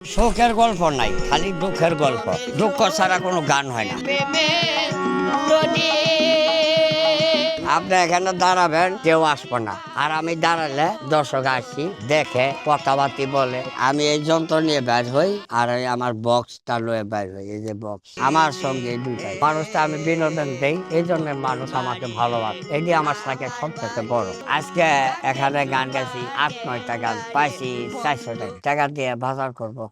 শোকের গল্প নাই, খালি দুঃখের গল্প। দুঃখ ছাড়া কোনো গান হয় না। আপনি এখানে দাঁড়াবেন, কেউ আসবো না। আর আমি দাঁড়ালে দর্শক আসি, দেখে, কথাবার্তি বলে। আমি এই যন্ত্র নিয়ে বের হই, আর আমার বক্সটা লয়ে বের হই। এই যে বক্স আমার সঙ্গে দুইটাই মানুষটা আমি বিনোদন দেই, এই জন্য মানুষ আমাকে ভালোবাসে। এটি আমার সাথে সবচেয়ে বড়। আজকে এখানে গান গাইছি, 8-9টা গান পাইছি, 400 টাকা দিয়ে বাজার করবো।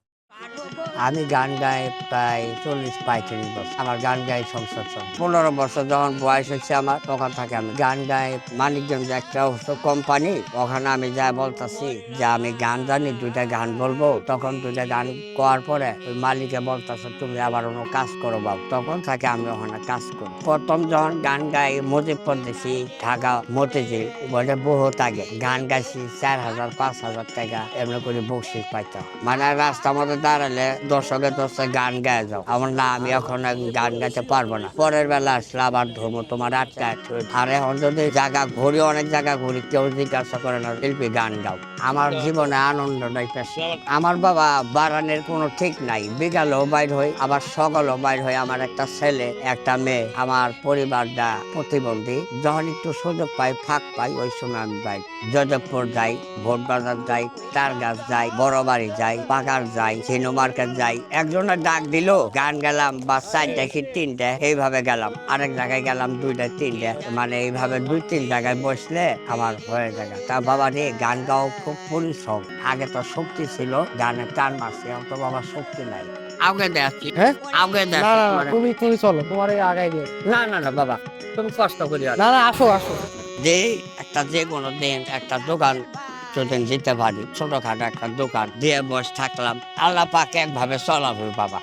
আমি গান গাই প্রায় 40-45 বছর। আমার গান গাই সংসদ 15 বছর যখন বয়স হচ্ছে আমার, তখন থেকে আমি গান গাই। মানিকগঞ্জ একটা কোম্পানি, ওখানে আমি যা বলতেছি যে আমি গান জানি, 2টা গান বলবো। তখন 2টা গান করার পরে ওই মালিকে বলতেছে তুমি আবার অন্য কাজ করো বাবু। তখন থেকে আমি ওখানে কাজ করি। প্রথম যখন গান গাই মুজিবপুর দেখি, ঢাকা মতিঝিল, বলে বহুত আগে গান গাইছি, 4000-5000 টাকা এমনি করে বকশিস পাইতাম। মানে রাস্তার মধ্যে দাঁড়ালে দর্শকে গান গায়ে যাও, আমার না আমি এখন গান গাইতে পারবো না। পরের বেলা আসলে আবার ধর্ম তোমার আটকা। আর এখন যদি জায়গা ঘুরি, অনেক জায়গা ঘুরি, কেউ জিজ্ঞাসা করে না শিল্পী গান গাও। আমার জীবনে আনন্দটাই পেশা। আমার বাবা বারানের কোনো ঠিক নাই, বিকালেও বাইর হই, আবার সকালেও বাইর হই। আমার একটা ছেলে একটা মেয়ে, আমার পরিবারটা প্রতিবন্ধী। যখন একটু সুযোগ পাই, ফাঁক পাই, ওই সময় আমি যাই। যোধপুর যাই, ভোট বাজার যাই, তার গাছ যাই, বড় বাড়ি যাই, পাকার যাই, চিনো মার্কেট যাই। একজনের ডাক দিল, গান গেলাম, বা 4টা কি 3টে, এইভাবে গেলাম। আরেক জায়গায় গেলাম 2টা 3টে, মানে এইভাবে 2-3 জায়গায় বসলে আমার হয়ে যায়। তা বাবা রে, গান গাও খুব পরিশ্রম। আগে তো শক্তি ছিল, গানের টান মারছে, এখন তো বাবা শক্তি নাই। আগে দেখছি, হ্যাঁ আগে না দেখছি। না না, তুমি চলো, তোমার এই আগাই দিয়ে। না না না বাবা, তুমি কষ্ট করি না না, আসো আসো। যে একটা যে কোনো দিন একটা দোকান যদি দিতে পারি, ছোটখাটো একটা দোকান দিয়ে বসে থাকলাম, আল্লাহ পাকে একভাবে চলাবো বাবা।